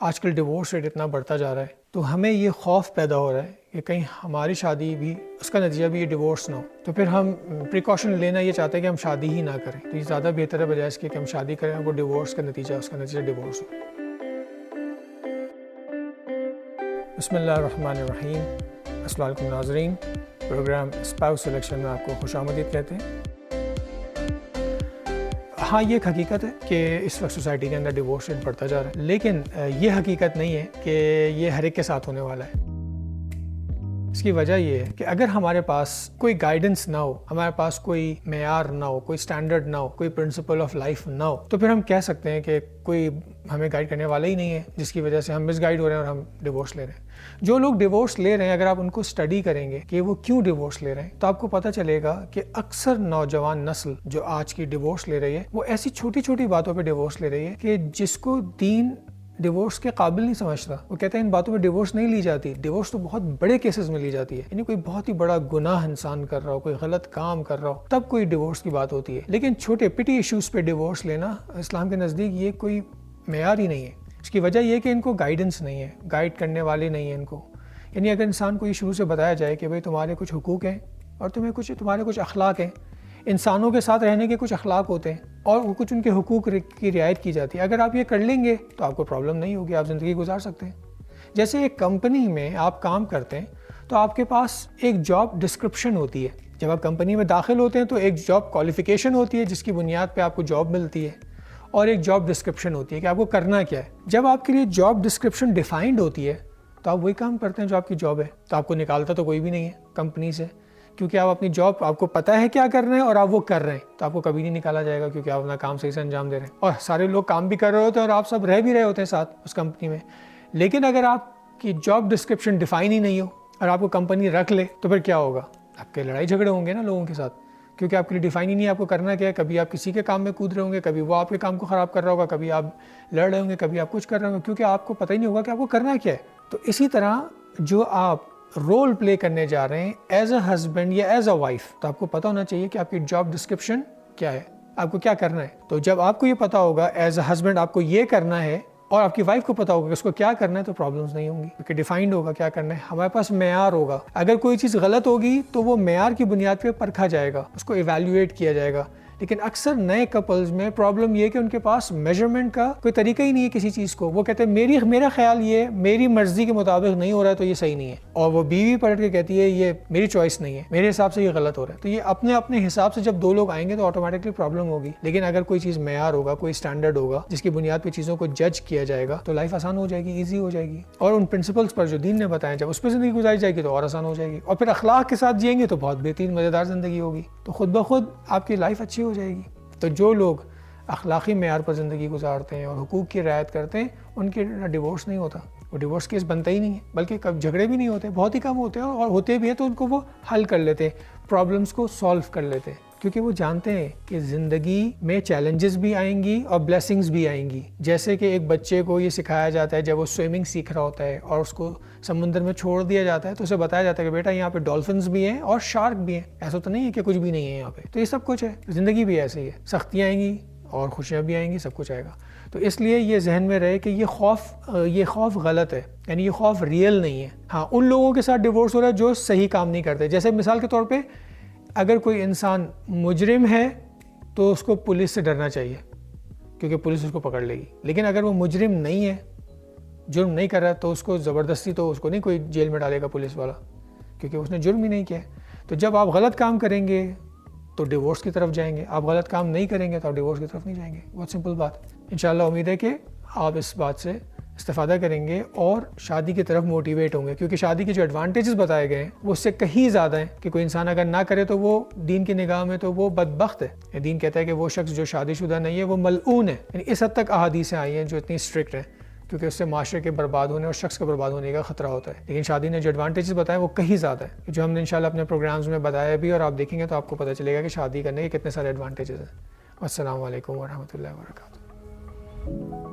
آج کل divorce rate اتنا بڑھتا جا رہا ہے تو ہمیں یہ خوف پیدا ہو رہا ہے کہ کہیں ہماری شادی بھی اس کا نتیجہ بھی یہ ڈیورس نہ ہو، تو پھر ہم پریکاشن لینا یہ چاہتے ہیں کہ ہم شادی ہی نہ کریں، تو یہ زیادہ بہتر ہے بجائے اس کے کہ ہم شادی کریں وہ ڈیورس کا نتیجہ ڈیورس ہو۔ بسم اللہ الرحمن الرحیم۔ السلام علیکم ناظرین، پروگرام اسپاؤس سلیکشن میں آپ کو خوش آمدید کہتے ہیں۔ ہاں، یہ ایک حقیقت ہے کہ اس وقت سوسائٹی کے اندر ڈیورس ریٹ بڑھتا جا رہا ہے، لیکن یہ حقیقت نہیں ہے کہ یہ ہر ایک کے ساتھ ہونے والا ہے۔ اس کی وجہ یہ ہے کہ اگر ہمارے پاس کوئی گائیڈنس نہ ہو، ہمارے پاس کوئی معیار نہ ہو، کوئی سٹینڈرڈ نہ ہو، کوئی پرنسپل آف لائف نہ ہو، تو پھر ہم کہہ سکتے ہیں کہ کوئی ہمیں گائیڈ کرنے والا ہی نہیں ہے، جس کی وجہ سے ہم مس گائیڈ ہو رہے ہیں اور ہم ڈیورس لے رہے ہیں۔ جو لوگ ڈیورس لے رہے ہیں، اگر آپ ان کو اسٹڈی کریں گے کہ وہ کیوں ڈیورس لے رہے ہیں، تو آپ کو پتہ چلے گا کہ اکثر نوجوان نسل جو آج کی ڈیورس لے رہی ہے وہ ایسی چھوٹی چھوٹی باتوں پہ ڈیورس لے رہی ہے کہ جس کو دین ڈیورس کے قابل نہیں سمجھتا۔ وہ کہتے ہیں ان باتوں میں ڈیورس نہیں لی جاتی، ڈیورس تو بہت بڑے کیسز میں لی جاتی ہے، یعنی کوئی بہت ہی بڑا گناہ انسان کر رہا ہو، کوئی غلط کام کر رہا ہو، تب کوئی ڈیورس کی بات ہوتی ہے۔ لیکن چھوٹے پٹی ایشوز پہ ڈیورس لینا اسلام کے نزدیک یہ کوئی معیار ہی نہیں ہے۔ اس کی وجہ یہ ہے کہ ان کو گائیڈنس نہیں ہے، گائیڈ کرنے والے نہیں ہیں ان کو۔ یعنی اگر انسان کو یہ شروع سے بتایا جائے کہ بھئی تمہارے کچھ حقوق ہیں اور تمہارے کچھ اخلاق ہیں، انسانوں کے ساتھ رہنے کے کچھ اخلاق ہوتے ہیں اور وہ کچھ ان کے حقوق کی رعایت کی جاتی ہے، اگر آپ یہ کر لیں گے تو آپ کو پرابلم نہیں ہوگی، آپ زندگی گزار سکتے ہیں۔ جیسے ایک کمپنی میں آپ کام کرتے ہیں تو آپ کے پاس ایک جاب ڈسکرپشن ہوتی ہے۔ جب آپ کمپنی میں داخل ہوتے ہیں تو ایک جاب کوالیفیکیشن ہوتی ہے جس کی بنیاد پہ آپ کو جاب ملتی ہے، اور ایک جاب ڈسکرپشن ہوتی ہے کہ آپ کو کرنا کیا ہے۔ جب آپ کے لیے جاب ڈسکرپشن ڈیفائنڈ ہوتی ہے تو آپ وہی کام کرتے ہیں جو آپ کی جاب ہے، تو آپ کو نکالتا تو کوئی بھی نہیں ہے کمپنی سے، کیونکہ آپ اپنی جاب آپ کو پتہ ہے کیا کر رہے ہیں اور آپ وہ کر رہے ہیں، تو آپ کو کبھی نہیں نکالا جائے گا کیونکہ آپ اپنا کام صحیح سے انجام دے رہے ہیں، اور سارے لوگ کام بھی کر رہے ہوتے ہیں اور آپ سب رہ بھی رہے ہوتے ہیں ساتھ اس کمپنی میں۔ لیکن اگر آپ کی جاب ڈسکرپشن ڈیفائن ہی نہیں ہو اور آپ کو کمپنی رکھ لے تو پھر کیا ہوگا؟ آپ کے لڑائی جھگڑے ہوں گے نا لوگوں کے ساتھ، کیونکہ آپ کے لیے ڈیفائن ہی نہیں ہے آپ کو کرنا کیا ہے۔ کبھی آپ کسی کے کام میں کود رہے ہوں گے، کبھی وہ آپ کے کام کو خراب کر رہا ہوگا، کبھی آپ لڑ رہے ہوں گے، کبھی آپ کچھ کر رہے ہوں گے، کیونکہ آپ کو پتہ ہی نہیں ہوگا کہ آپ کو کرنا کیا ہے۔ تو اسی طرح جو آپ رول پلے کرنے جا رہے ہیں ایز اے ہسبینڈ یا ایز اے وائف، تو آپ کو پتہ ہونا چاہیے کہ آپ کی جاب ڈسکرپشن کیا ہے، آپ کو کیا کرنا ہے۔ تو جب آپ کو یہ پتہ ہوگا ایز اے ہسبینڈ آپ کو یہ کرنا ہے اور آپ کی وائف کو پتہ ہوگا کہ اس کو کیا کرنا ہے، تو پرابلمس نہیں ہوں گی، کیونکہ ڈیفائنڈ ہوگا کیا کرنا ہے۔ ہمارے پاس معیار ہوگا، اگر کوئی چیز غلط ہوگی تو وہ معیار کی بنیاد پہ پرکھا جائے گا، اس کو ایویلیویٹ کیا جائے گا۔ لیکن اکثر نئے کپلز میں پرابلم یہ ہے کہ ان کے پاس میجرمنٹ کا کوئی طریقہ ہی نہیں ہے کسی چیز کو۔ وہ کہتے ہیں میرا خیال یہ میری مرضی کے مطابق نہیں ہو رہا ہے تو یہ صحیح نہیں ہے، اور وہ بیوی پلٹ کے کہتی ہے یہ میری چوائس نہیں ہے، میرے حساب سے یہ غلط ہو رہا ہے۔ تو یہ اپنے حساب سے جب دو لوگ آئیں گے تو آٹومیٹکلی پرابلم ہوگی۔ لیکن اگر کوئی چیز معیار ہوگا، کوئی اسٹینڈرڈ ہوگا جس کی بنیاد پہ چیزوں کو جج کیا جائے گا، تو لائف آسان ہو جائے گی، ایزی ہو جائے گی، اور ان پرنسپلس پر جو دین نے بتایا جب اس پہ زندگی گزاری جائے گی تو اور آسان ہو جائے گی، اور پھر اخلاق کے ساتھ جئیں گے تو بہت بہترین مزیدار زندگی ہوگی، تو خود بخود آپ کی لائف اچھی ہو جائے گی۔ تو جو لوگ اخلاقی معیار پر زندگی گزارتے ہیں اور حقوق کی رعایت کرتے ہیں ان کے ڈیورس نہیں ہوتا، وہ ڈیورس کیس بنتا ہی نہیں ہے، بلکہ کب جھگڑے بھی نہیں ہوتے، بہت ہی کم ہوتے ہیں، اور ہوتے بھی ہیں تو ان کو وہ حل کر لیتے ہیں، پرابلمس کو سالو کر لیتے ہیں، کیونکہ وہ جانتے ہیں کہ زندگی میں چیلنجز بھی آئیں گی اور بلیسنگز بھی آئیں گی۔ جیسے کہ ایک بچے کو یہ سکھایا جاتا ہے جب وہ سوئمنگ سیکھ رہا ہوتا ہے اور اس کو سمندر میں چھوڑ دیا جاتا ہے تو اسے بتایا جاتا ہے کہ بیٹا یہاں پہ ڈولفنز بھی ہیں اور شارک بھی ہیں، ایسا تو نہیں ہے کہ کچھ بھی نہیں ہے یہاں پہ، تو یہ سب کچھ ہے، زندگی بھی ایسے ہی ہے، سختیاں آئیں گی اور خوشیاں بھی آئیں گی، سب کچھ آئے گا۔ تو اس لیے یہ ذہن میں رہے کہ یہ خوف غلط ہے، یعنی یہ خوف ریئل نہیں ہے۔ ہاں، ان لوگوں کے ساتھ ڈیورس ہو رہا ہے جو صحیح کام نہیں کرتے۔ جیسے مثال کے طور پہ اگر کوئی انسان مجرم ہے تو اس کو پولیس سے ڈرنا چاہیے کیونکہ پولیس اس کو پکڑ لے گی، لیکن اگر وہ مجرم نہیں ہے، جرم نہیں کر رہا تو اس کو زبردستی تو اس کو نہیں کوئی جیل میں ڈالے گا پولیس والا، کیونکہ اس نے جرم ہی نہیں کیا۔ تو جب آپ غلط کام کریں گے تو ڈیورس کی طرف جائیں گے، آپ غلط کام نہیں کریں گے تو آپ ڈیورس کی طرف نہیں جائیں گے۔ بہت سمپل بات۔ انشاءاللہ امید ہے کہ آپ اس بات سے استفادہ کریں گے اور شادی کی طرف موٹیویٹ ہوں گے، کیونکہ شادی کے جو ایڈوانٹیجز بتائے گئے ہیں وہ اس سے کہیں زیادہ ہیں کہ کوئی انسان اگر نہ کرے تو وہ دین کی نگاہ میں تو وہ بدبخت ہے۔ دین کہتا ہے کہ وہ شخص جو شادی شدہ نہیں ہے وہ ملعون ہے، یعنی اس حد تک احادیثیں آئی ہیں جو اتنی اسٹرکٹ ہیں، کیونکہ اس سے معاشرے کے برباد ہونے اور شخص کے برباد ہونے کا خطرہ ہوتا ہے۔ لیکن شادی نے جو ایڈوانٹیجز بتائے وہ کہیں زیادہ ہے، جو ہم نے انشاءاللہ اپنے پروگرامز میں بتایا بھی، اور آپ دیکھیں گے تو آپ کو پتہ چلے گا کہ شادی کرنے کے کتنے سارے ایڈوانٹیجز ہیں۔ السلام علیکم ورحمۃ اللہ وبرکاتہ۔